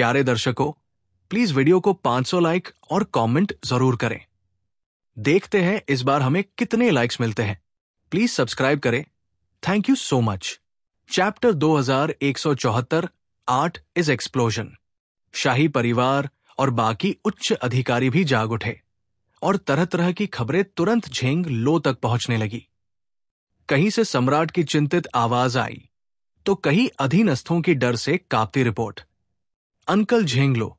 प्यारे दर्शकों, please video को 500 लाइक और कमेंट जरूर करें। देखते हैं इस बार हमें कितने लाइक्स मिलते हैं। प्लीज सब्सक्राइब करें। Thank you so much. Chapter 2174 art is explosion. शाही परिवार और बाकी उच्च अधिकारी भी जाग उठे और तरह तरह की खबरें तुरंत झेंग लो तक पहुंचने लगी। कहीं से सम्राट की चिंतित आवाज आई तो कहीं अधीनस्थों की डर से कांपती रिपोर्ट। अंकल झेंग लो,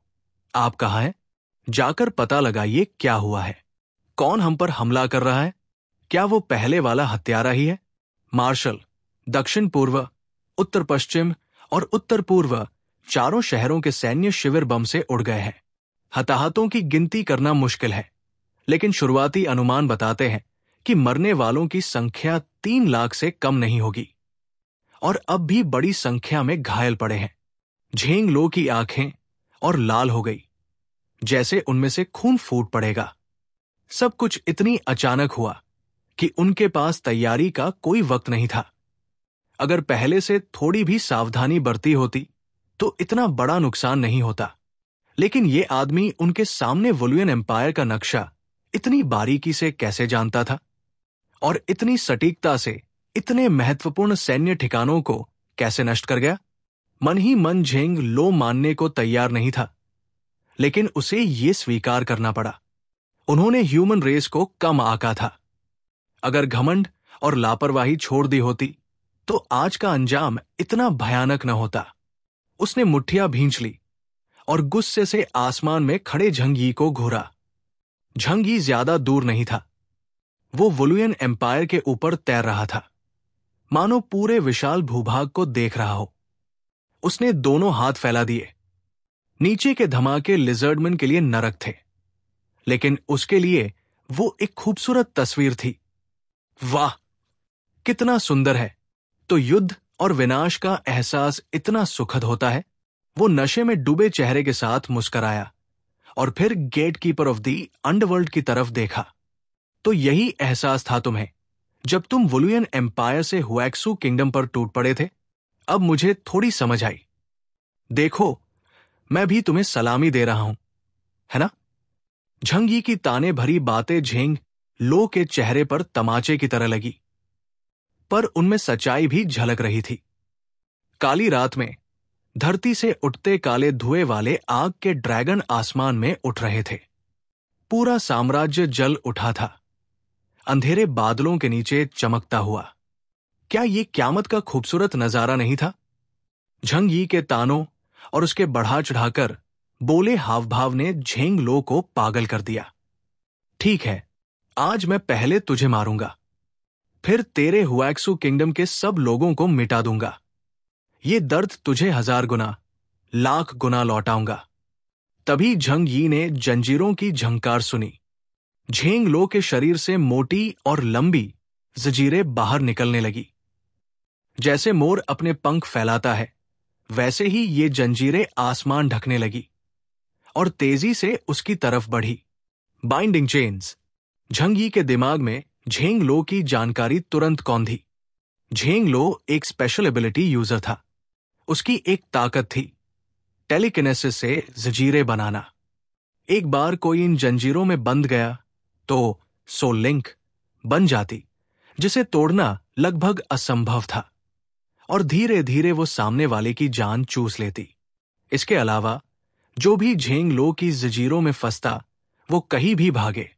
आप कहाँ हैं? जाकर पता लगाइए क्या हुआ है। कौन हम पर हमला कर रहा है? क्या वो पहले वाला हत्यारा ही है? मार्शल, दक्षिण पूर्व, उत्तर पश्चिम और उत्तर पूर्व चारों शहरों के सैन्य शिविर बम से उड़ गए हैं। हताहतों की गिनती करना मुश्किल है, लेकिन शुरुआती अनुमान बताते हैं कि मरने वालों की संख्या 3 लाख से कम नहीं होगी और अब भी बड़ी संख्या में घायल पड़े हैं। झेंग लो की आंखें और लाल हो गई, जैसे उनमें से खून फूट पड़ेगा। सब कुछ इतनी अचानक हुआ कि उनके पास तैयारी का कोई वक्त नहीं था। अगर पहले से थोड़ी भी सावधानी बरती होती तो इतना बड़ा नुकसान नहीं होता, लेकिन ये आदमी उनके सामने वुलियन एम्पायर का नक्शा इतनी बारीकी से कैसे जानता था और इतनी सटीकता से इतने महत्वपूर्ण सैन्य ठिकानों को कैसे नष्ट कर गया? मन ही मन झेंग लो मानने को तैयार नहीं था, लेकिन उसे ये स्वीकार करना पड़ा। उन्होंने ह्यूमन रेस को कम आंका था। अगर घमंड और लापरवाही छोड़ दी होती तो आज का अंजाम इतना भयानक न होता। उसने मुट्ठियां भींच ली और गुस्से से आसमान में खड़े झंगी को घूरा। झंगी ज्यादा दूर नहीं था। वो वुलियन एम्पायर के ऊपर तैर रहा था, मानो पूरे विशाल भूभाग को देख रहा हो। उसने दोनों हाथ फैला दिए। नीचे के धमाके लिजर्डमैन के लिए नरक थे, लेकिन उसके लिए वो एक खूबसूरत तस्वीर थी। वाह, कितना सुंदर है! तो युद्ध और विनाश का एहसास इतना सुखद होता है। वो नशे में डूबे चेहरे के साथ मुस्कराया और फिर गेटकीपर ऑफ द अंडरवर्ल्ड की तरफ देखा। तो यही एहसास था तुम्हें जब तुम वुलियन एम्पायर से हुएक्सू किंगडम पर टूट पड़े थे? अब मुझे थोड़ी समझ आई। देखो, मैं भी तुम्हें सलामी दे रहा हूं, है ना? झंगी की ताने भरी बातें झेंग लो के चेहरे पर तमाचे की तरह लगी, पर उनमें सच्चाई भी झलक रही थी। काली रात में धरती से उठते काले धुएं वाले आग के ड्रैगन आसमान में उठ रहे थे। पूरा साम्राज्य जल उठा था, अंधेरे बादलों के नीचे चमकता हुआ। क्या ये क्यामत का खूबसूरत नजारा नहीं था? झंगी के तानों और उसके बढ़ा चढ़ाकर बोले हाव भाव ने झेंग लो को पागल कर दिया। ठीक है, आज मैं पहले तुझे मारूंगा, फिर तेरे हुएक्सू किंगडम के सब लोगों को मिटा दूंगा। ये दर्द तुझे 1000 गुना, लाख गुना लौटाऊंगा। तभी झंग यी ने जंजीरों की झंकार सुनी। झेंग लो के शरीर से मोटी और लंबी जंजीरें बाहर निकलने लगी। जैसे मोर अपने पंख फैलाता है, वैसे ही ये जंजीरें आसमान ढकने लगी और तेजी से उसकी तरफ बढ़ी। Binding chains. झंग यी के दिमाग में झेंग लो की जानकारी तुरंत कौंधी। झेंग लो एक स्पेशल एबिलिटी यूजर था। उसकी एक ताकत थी, टेलीकिनेसिस से जंजीरें बनाना। एक बार कोई इन जंजीरों में बंध गया तो सोल लिंक बन जाती, जिसे तोड़ना लगभग असंभव था और धीरे धीरे वो सामने वाले की जान चूस लेती। इसके अलावा जो भी झेंग लो की जंजीरों में फंसता वो कहीं भी भागे,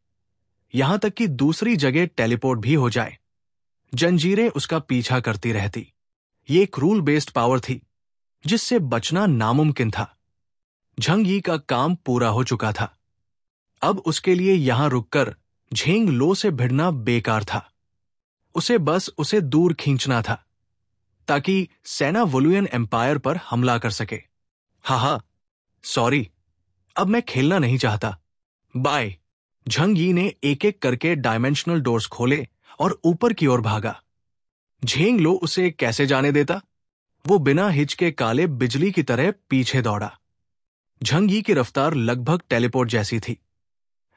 यहां तक कि दूसरी जगह टेलीपोर्ट भी हो जाए, जंजीरें उसका पीछा करती रहती। ये एक रूल बेस्ड पावर थी जिससे बचना नामुमकिन था। झंग यी का काम पूरा हो चुका था। अब उसके लिए यहां रुककर झेंग लो से भिड़ना बेकार था। उसे बस उसे दूर खींचना था ताकि सेना वुलियन एम्पायर पर हमला कर सके। हा, सॉरी, अब मैं खेलना नहीं चाहता, बाय। झंग यी ने एक एक करके डायमेंशनल डोर्स खोले और ऊपर की ओर भागा। झेंग लो उसे कैसे जाने देता? वो बिना हिचके काले बिजली की तरह पीछे दौड़ा। झंग यी की रफ्तार लगभग टेलीपोर्ट जैसी थी,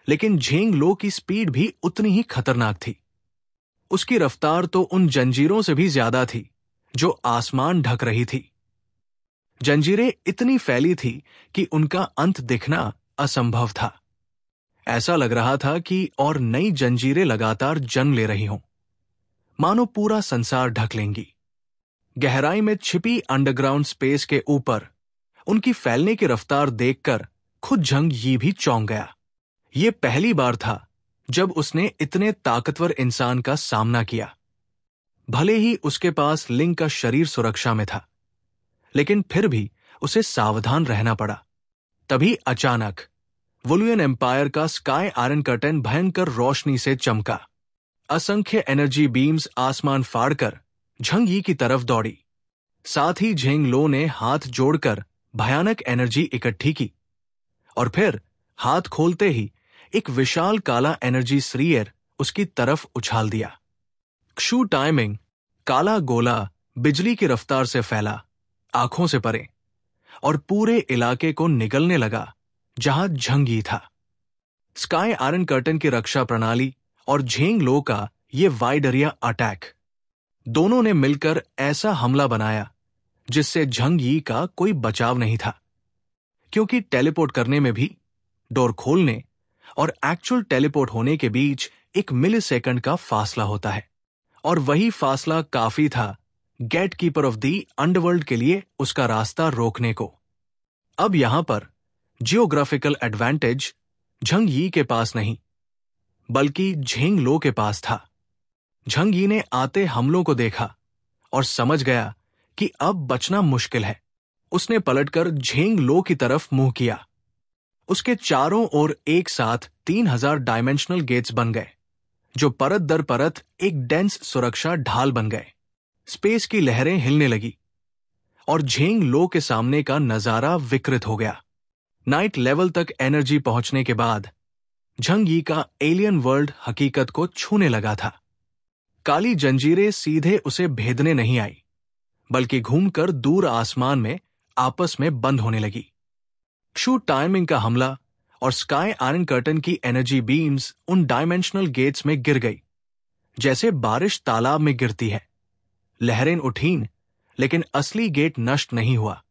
लेकिन झेंग लो की स्पीड भी उतनी ही खतरनाक थी। उसकी रफ्तार तो उन जंजीरों से भी ज्यादा थी जो आसमान ढक रही थी। जंजीरें इतनी फैली थी कि उनका अंत दिखना असंभव था। ऐसा लग रहा था कि और नई जंजीरें लगातार जन्म ले रही हों, मानो पूरा संसार ढक लेंगी। गहराई में छिपी अंडरग्राउंड स्पेस के ऊपर उनकी फैलने की रफ्तार देखकर खुद झंग यी भी चौंक गया। ये पहली बार था जब उसने इतने ताकतवर इंसान का सामना किया। भले ही उसके पास लिंग का शरीर सुरक्षा में था, लेकिन फिर भी उसे सावधान रहना पड़ा। तभी अचानक वुलुयन एम्पायर का स्काई आयरन कर्टेन भयंकर रोशनी से चमका। असंख्य एनर्जी बीम्स आसमान फाड़कर झंग यी की तरफ दौड़ी। साथ ही झेंग लो ने हाथ जोड़कर भयानक एनर्जी इकट्ठी की और फिर हाथ खोलते ही एक विशाल काला एनर्जी स्फीयर उसकी तरफ उछाल दिया। क्षु टाइमिंग काला गोला बिजली की रफ्तार से फैला, आंखों से परे, और पूरे इलाके को निगलने लगा जहां झंग यी था। स्काई आयरन कर्टन की रक्षा प्रणाली और झेंग लो का ये वाइड एरिया अटैक, दोनों ने मिलकर ऐसा हमला बनाया जिससे झंग यी का कोई बचाव नहीं था। क्योंकि टेलीपोर्ट करने में भी डोर खोलने और एक्चुअल टेलीपोर्ट होने के बीच एक मिलीसेकंड का फासला होता है, और वही फासला काफी था gatekeeper of the underworld के लिए उसका रास्ता रोकने को। अब यहां पर जियोग्राफिकल एडवांटेज झंग यी के पास नहीं, बल्कि झेंग लो के पास था। झंग यी ने आते हमलों को देखा और समझ गया कि अब बचना मुश्किल है। उसने पलटकर झेंग लो की तरफ मुंह किया। उसके चारों ओर एक साथ 3000 डायमेंशनल गेट्स बन गए, जो परत दर परत एक डेंस सुरक्षा ढाल बन गए। स्पेस की लहरें हिलने लगी और झेंग लो के सामने का नजारा विकृत हो गया। नाइट लेवल तक एनर्जी पहुंचने के बाद झंग यी का एलियन वर्ल्ड हकीकत को छूने लगा था। काली जंजीरें सीधे उसे भेदने नहीं आई, बल्कि घूमकर दूर आसमान में आपस में बंद होने लगी। क्षु टाइमिंग का हमला और स्काई आयरन कर्टन की एनर्जी बीम्स उन डायमेंशनल गेट्स में गिर गई, जैसे बारिश तालाब में गिरती है। लहरें उठीं, लेकिन असली गेट नष्ट नहीं हुआ।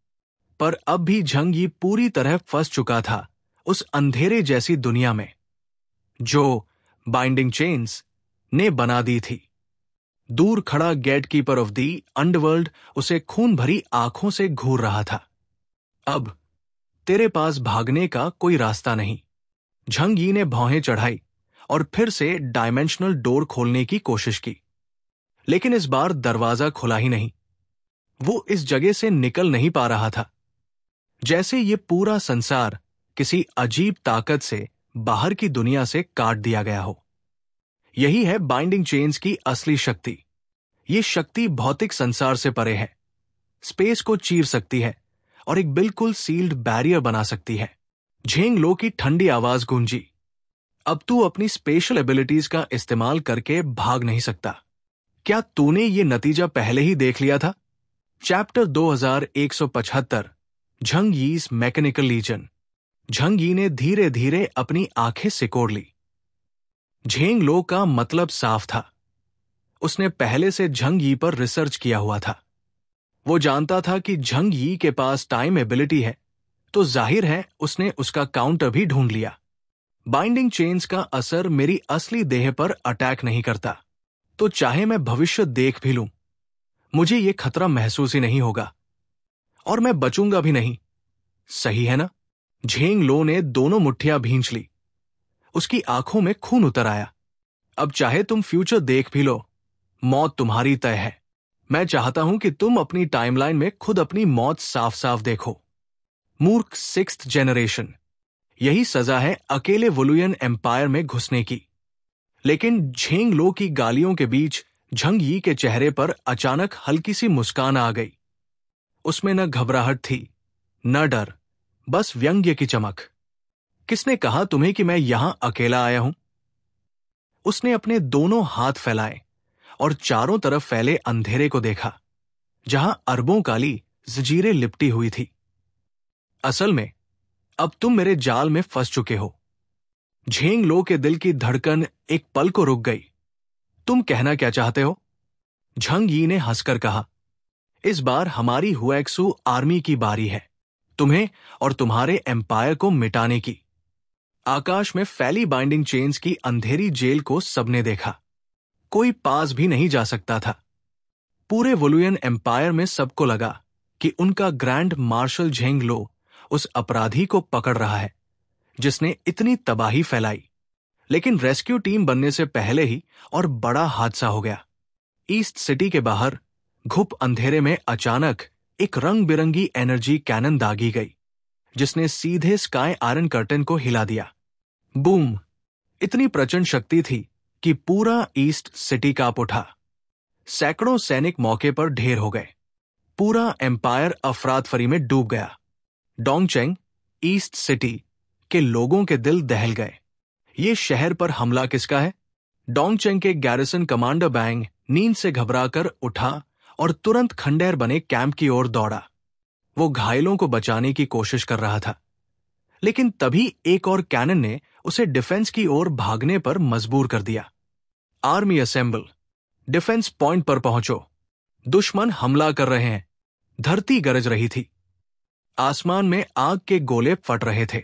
पर अब भी झंग यी पूरी तरह फंस चुका था उस अंधेरे जैसी दुनिया में जो बाइंडिंग चेन्स ने बना दी थी। दूर खड़ा gatekeeper of the underworld उसे खून भरी आंखों से घूर रहा था। अब तेरे पास भागने का कोई रास्ता नहीं। झंग यी ने भौहें चढ़ाई और फिर से डायमेंशनल डोर खोलने की कोशिश की, लेकिन इस बार दरवाजा खुला ही नहीं। वो इस जगह से निकल नहीं पा रहा था, जैसे ये पूरा संसार किसी अजीब ताकत से बाहर की दुनिया से काट दिया गया हो। यही है बाइंडिंग चेन्स की असली शक्ति। ये शक्ति भौतिक संसार से परे है, स्पेस को चीर सकती है और एक बिल्कुल सील्ड बैरियर बना सकती है। झेंग लो की ठंडी आवाज गूंजी, अब तू अपनी स्पेशल एबिलिटीज का इस्तेमाल करके भाग नहीं सकता। क्या तूने ये नतीजा पहले ही देख लिया था? Chapter 2175 Zhang Yi's mechanical legion. Zhang Yi ने धीरे धीरे अपनी आंखें सिकोड़ ली। झेंग लो का मतलब साफ था, उसने पहले से झंग यी पर रिसर्च किया हुआ था। वो जानता था कि झंग यी के पास टाइम एबिलिटी है, तो जाहिर है उसने उसका काउंटर भी ढूंढ लिया। बाइंडिंग चेन्स का असर मेरी असली देह पर अटैक नहीं करता, तो चाहे मैं भविष्य देख भी लूं, मुझे ये खतरा महसूस ही नहीं होगा और मैं बचूंगा भी नहीं। सही है ना? झेंग लो ने दोनों मुट्ठियां भींच ली। उसकी आंखों में खून उतर आया। अब चाहे तुम फ्यूचर देख भी लो, मौत तुम्हारी तय है। मैं चाहता हूं कि तुम अपनी टाइमलाइन में खुद अपनी मौत साफ साफ देखो। मूर्ख 6th जनरेशन। यही सजा है अकेले वुलुयन एम्पायर में घुसने की। लेकिन झेंग लो की गालियों के बीच झंग यी के चेहरे पर अचानक हल्की सी मुस्कान आ गई। उसमें न घबराहट थी, न डर, बस व्यंग्य की चमक। किसने कहा तुम्हें कि मैं यहां अकेला आया हूं? उसने अपने दोनों हाथ फैलाए और चारों तरफ फैले अंधेरे को देखा, जहां अरबों काली जंजीरें लिपटी हुई थी। असल में अब तुम मेरे जाल में फंस चुके हो। झेंग लो के दिल की धड़कन एक पल को रुक गई। तुम कहना क्या चाहते हो? झंग यी ने हंसकर कहा। इस बार हमारी हुएक्सू आर्मी की बारी है, तुम्हें और तुम्हारे एम्पायर को मिटाने की। आकाश में फैली बाइंडिंग चेन्स की अंधेरी जेल को सबने देखा। कोई पास भी नहीं जा सकता था। पूरे वुलुयन एम्पायर में सबको लगा कि उनका ग्रैंड मार्शल झेंग लो उस अपराधी को पकड़ रहा है जिसने इतनी तबाही फैलाई। लेकिन रेस्क्यू टीम बनने से पहले ही और बड़ा हादसा हो गया। ईस्ट सिटी के बाहर घुप अंधेरे में अचानक एक रंग बिरंगी एनर्जी कैनन दागी गई, जिसने सीधे स्काई आयरन कर्टन को हिला दिया। बूम! इतनी प्रचंड शक्ति थी कि पूरा ईस्ट सिटी कांप उठा। सैकड़ों सैनिक मौके पर ढेर हो गए। पूरा एम्पायर अफरातफरी में डूब गया। डोंगचेंग, ईस्ट सिटी के लोगों के दिल दहल गए। ये शहर पर हमला किसका है? डोंगचेंग के गैरिसन कमांडर बैंग नींद से घबराकर उठा और तुरंत खंडेर बने कैंप की ओर दौड़ा। वो घायलों को बचाने की कोशिश कर रहा था, लेकिन तभी एक और कैनन ने उसे डिफेंस की ओर भागने पर मजबूर कर दिया। आर्मी असेंबल, डिफेंस पॉइंट पर पहुंचो। दुश्मन हमला कर रहे हैं। धरती गरज रही थी। आसमान में आग के गोले फट रहे थे।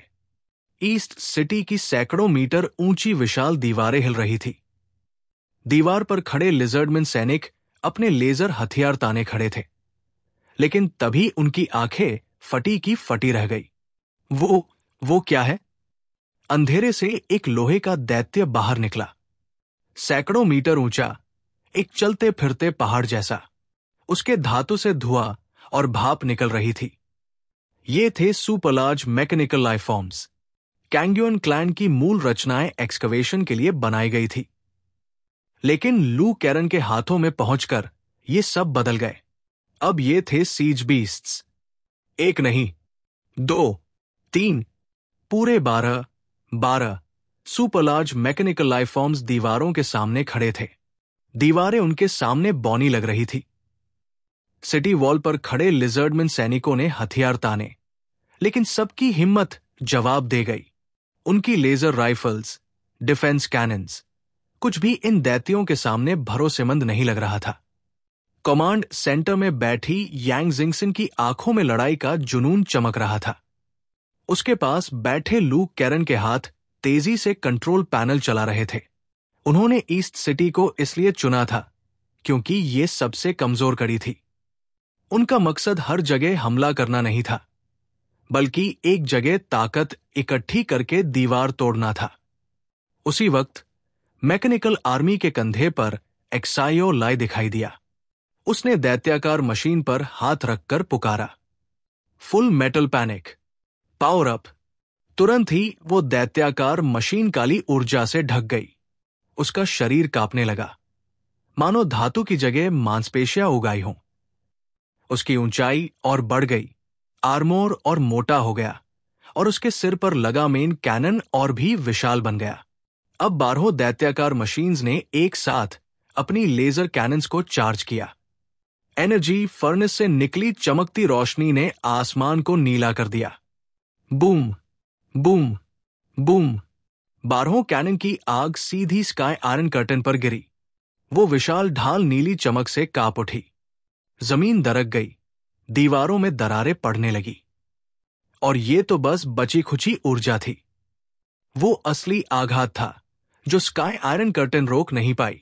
ईस्ट सिटी की सैकड़ों मीटर ऊंची विशाल दीवारें हिल रही थी। दीवार पर खड़े लिजर्डमैन सैनिक अपने लेजर हथियार ताने खड़े थे, लेकिन तभी उनकी आंखें फटी की फटी रह गई। वो क्या है? अंधेरे से एक लोहे का दैत्य बाहर निकला, सैकड़ों मीटर ऊंचा, एक चलते फिरते पहाड़ जैसा। उसके धातु से धुआं और भाप निकल रही थी। ये थे सुपरलार्ज मैकेनिकल लाइफ फॉर्म्स। कैंग्युअन क्लैन की मूल रचनाएं एक्सकवेशन के लिए बनाई गई थी, लेकिन लू कैरन के हाथों में पहुंचकर ये सब बदल गए। अब ये थे सीज बीस्ट्स। एक नहीं, 2, 3, पूरे 12 सुपरलार्ज मैकेनिकल लाइफ फॉर्म्स दीवारों के सामने खड़े थे। दीवारें उनके सामने बौनी लग रही थी। सिटी वॉल पर खड़े लिजर्डमैन सैनिकों ने हथियार ताने, लेकिन सबकी हिम्मत जवाब दे गई। उनकी लेजर राइफल्स, डिफेंस कैनन्स, कुछ भी इन दैत्यों के सामने भरोसेमंद नहीं लग रहा था। कमांड सेंटर में बैठी यांग जिंगसन की आंखों में लड़ाई का जुनून चमक रहा था। उसके पास बैठे लू कैरन के हाथ तेजी से कंट्रोल पैनल चला रहे थे। उन्होंने ईस्ट सिटी को इसलिए चुना था क्योंकि ये सबसे कमजोर कड़ी थी। उनका मकसद हर जगह हमला करना नहीं था, बल्कि एक जगह ताकत इकट्ठी करके दीवार तोड़ना था। उसी वक्त मैकेनिकल आर्मी के कंधे पर एक्साइयो लाई दिखाई दिया। उसने दैत्याकार मशीन पर हाथ रखकर पुकारा, full metal panic, power up. तुरंत ही वो दैत्याकार मशीन काली ऊर्जा से ढक गई। उसका शरीर कांपने लगा, मानो धातु की जगह मांसपेशियां उगाई हों। उसकी ऊंचाई और बढ़ गई, आर्मोर और मोटा हो गया, और उसके सिर पर लगा मेन कैनन और भी विशाल बन गया। अब 12 दैत्याकार मशीन्स ने एक साथ अपनी लेजर कैनन्स को चार्ज किया। एनर्जी फर्नेस से निकली चमकती रोशनी ने आसमान को नीला कर दिया। Boom, boom, boom. 12 कैनन की आग सीधी स्काई आयरन कर्टन पर गिरी। वो विशाल ढाल नीली चमक से कांप उठी। जमीन दरक गई, दीवारों में दरारें पड़ने लगी। और ये तो बस बची खुची ऊर्जा थी। वो असली आघात था जो स्काई आयरन कर्टन रोक नहीं पाई।